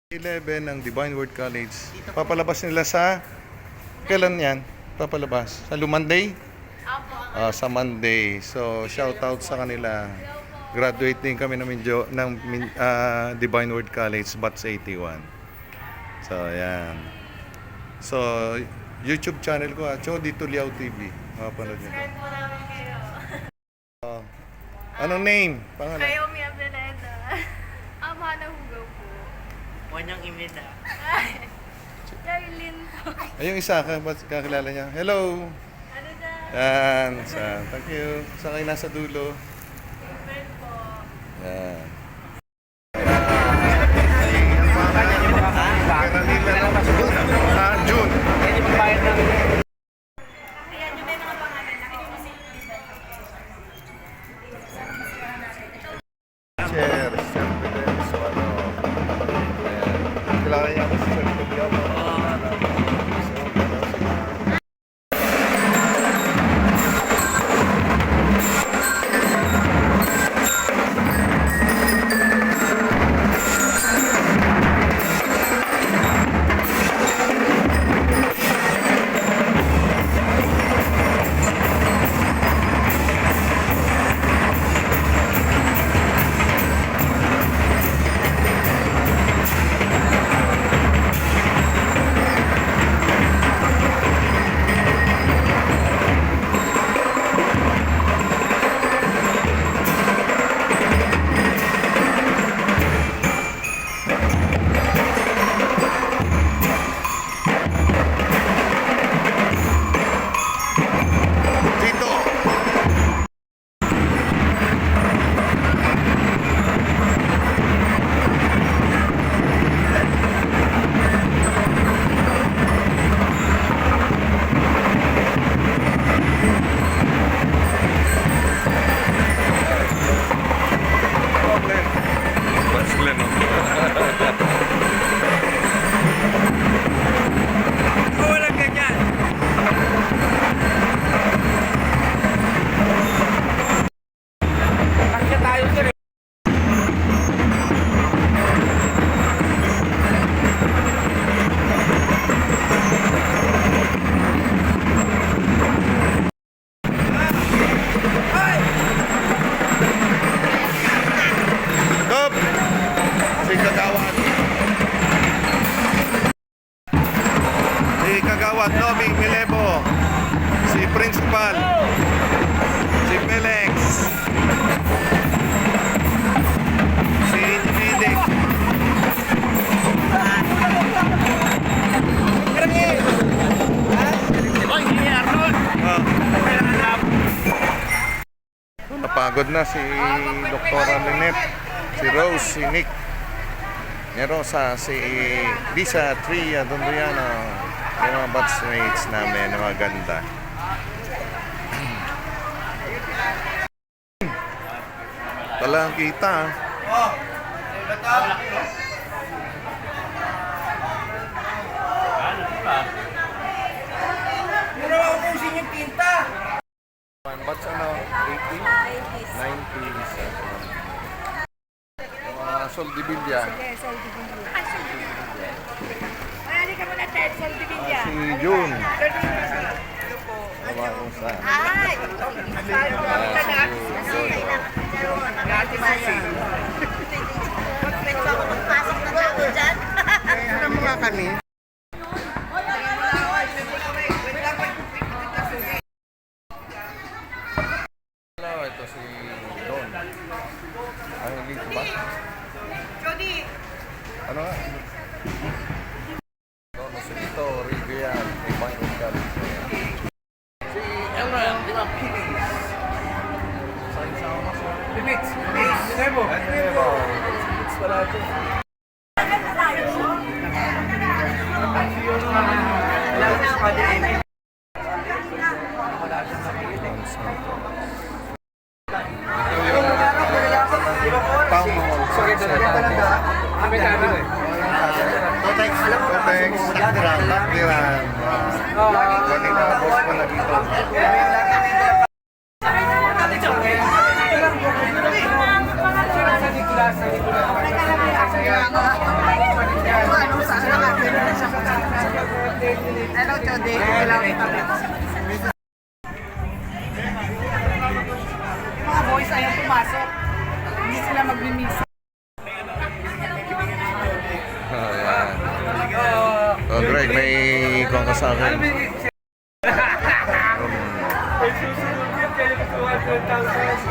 11 ng Divine Word College. Papalabas nila sa kailan yan? Papalabas? Sa Monday? Sa Monday. So, shout out sa kanila. Graduate din kami ng Divine Word College, Batch 81. So, yan. So, YouTube channel ko, Chody Tuliao TV. Mapanood nyo. Anong name? Pangalan? Kayomi Abdeleda. Ama na hugaw po. Wanyang imida. Darlene po. Ay, yung isa, kakilala niya. Hello! Ano dyan? Yan. Thank you. Sa kayo nasa dulo. Friend po. Yan. June. Ayan, yung may mga pangalan. Nakikita mo si Chair, siyempre. So, ano. Ayan. Kailangan niya ako sa likod niya. Walang ganyan. Kasi tayo sir. Stop! Si Kagawad. Si Kagawad Nomi Milebo. Si Principal. Si Felix. Si Injinidik. Napagod na si Dr. Lynette, si Rose, si Nick, ni Rosa, si Lisa, Tria, Donduyano, yung mga batchmates namin na maganda. Talang kita. Mura ako pusin yung tinta. Batch ano? 80s? 90s. Mga Soldivilla. Marami ka muna, Ted. Soldivilla. Si June. Mawakusa. Ay! Pwede ba ako magpasok na tao dyan? Ano mga kani? Hello, ito si Don. Ay, dito ba? Jody! Ano nga? Don, si Lito, Rivian, Divine Word College. Si Elran, di ba? Pilis. Bibits. Nebo. Nebo. Pilis pala ito. Takdiran. Kanina, boss ko na dito. Sa Nicolas. tsaka day. Kailangan itabi. Yung mga boys ayaw pumasok. Hindi sila magmimisa. Ayan. Oh, Greg, may ikaw ka sa akin. May susunod yan kayo ng 200,000.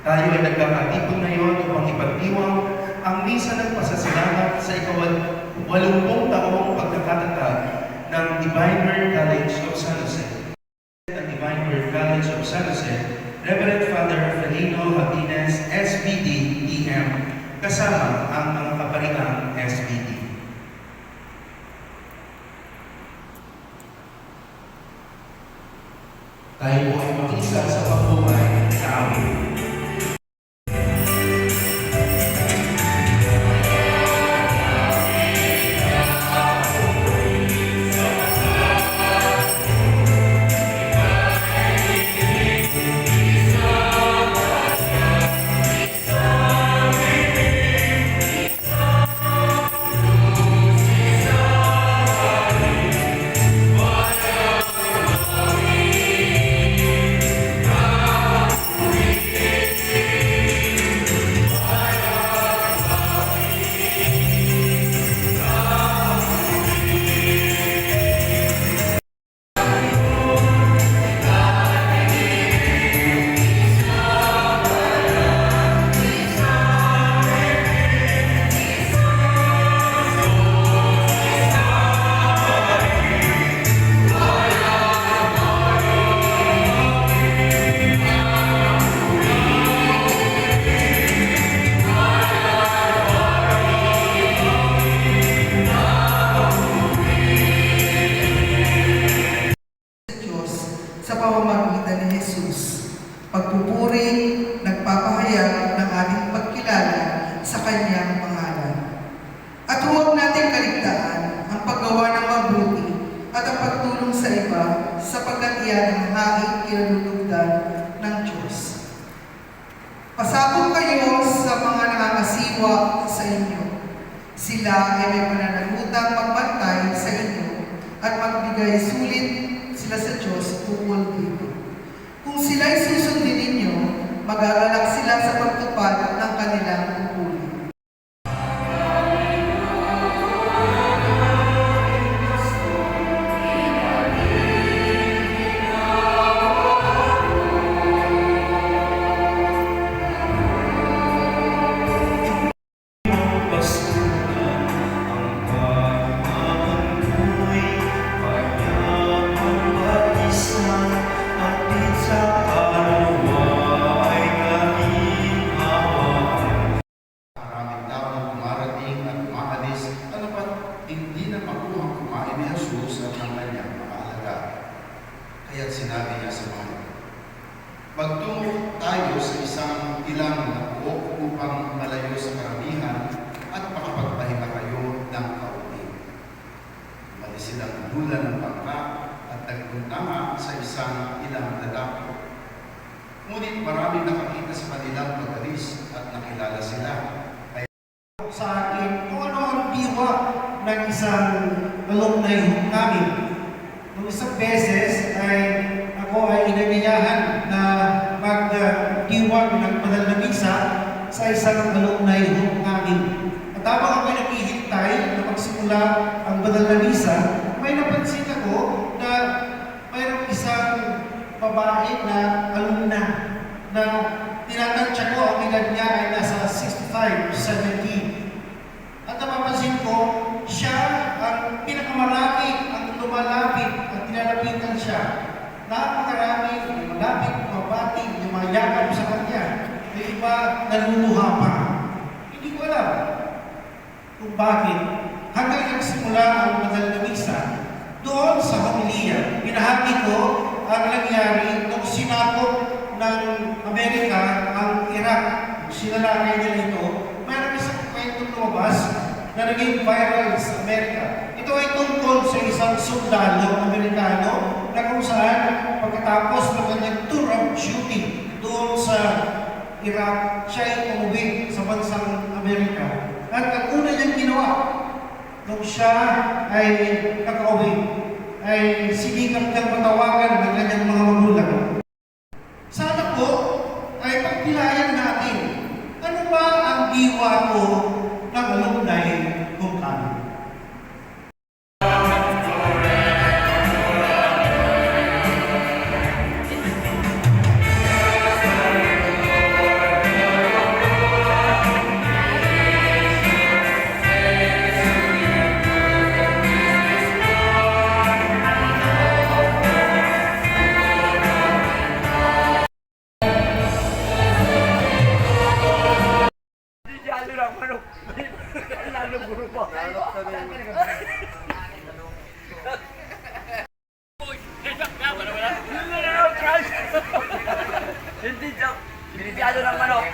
Tayo ay nagkakatipon ngayon upang ipagdiwang ang misa ng pasasalamat sa ika-80 taong pagkakatatag ng Divine Word College of San Jose. Ang Divine Word College of San Jose, Reverend Father Felino Habines, SBD, EM, kasama ang mga kaparingang SBD. Tayo po ay makisa sa pagbuhay sa amin. sa pamamagitan ni Jesus. Pagpupuri, nagpapahayag ng ating pagkilala sa kanyang pangalan. At huwag nating kaligtaan ang paggawa ng mabuti at ang pagtulong sa iba sapagkat iyan ang haing kinalulugdan ng Diyos. Pasakop kayo sa mga nakakasiwa sa inyo. Sila ay may pananalutang magbantay sa inyo at magbigay sulit sila sa Diyos tungkol dito. Kung sila'y susundin ninyo, mag-aalak sila sa pagtupad ng kanilang tungkulin. Maraming tao na dumarating at umaalis, ano pa hindi na makuhang kumain ni Jesus at ng kanyang mga alaga. Kaya't sinabi niya sa mga ito, magtungo tayo sa isang ilang na buok upang malayo sa karamihan at makapagpahinga kayo ng kaunti. Umalis silang dula ng bangka at nagpunta nga sa isang ilang lalaki. Ngunit maraming nakakita sa kanilang pag-alis at nakilala sila. Sa akin kung ano ang diwa ng isang alumni namin. Noong isang beses ay ako ay inanyayahan na magdiwag ng banal na misa sa isang alumni namin. At habang ako ay naghihintay na magsimula ang banal na misa, may napansin ako na mayroong isang babae na alumna na tinatansya ko ang edad niya ay nasa 65 or 70. At napapansin ko, siya ang pinakamarami ang lumalapit at tinalapitan siya. Napakarami, malapit, mabati, yung mga yakap sa kanya. Yung iba naluluha pa. Hindi ko alam kung bakit. Hanggang nagsimula ang banal na misa, doon sa homilia, pinahagi ko ang nangyari nung sinakop ng Amerika ang Iraq. Sinalakay nila ito. Mayroon isang kwentong lumabas na naging viral sa Amerika. Ito ay tungkol sa isang sundalo Amerikano na kung saan pagkatapos ng kanyang tour of duty doon sa Iraq, siya ay umuwi sa bansang Amerika. At ang una niyang ginawa nung siya ay nakauwi ay sinikap niyang matawagan ng kanyang mga magulang. Sana po ay pagpilayan natin ano ba ang diwa ko ng alumni kung kami. Hindi joke. Binibiyado ng manok.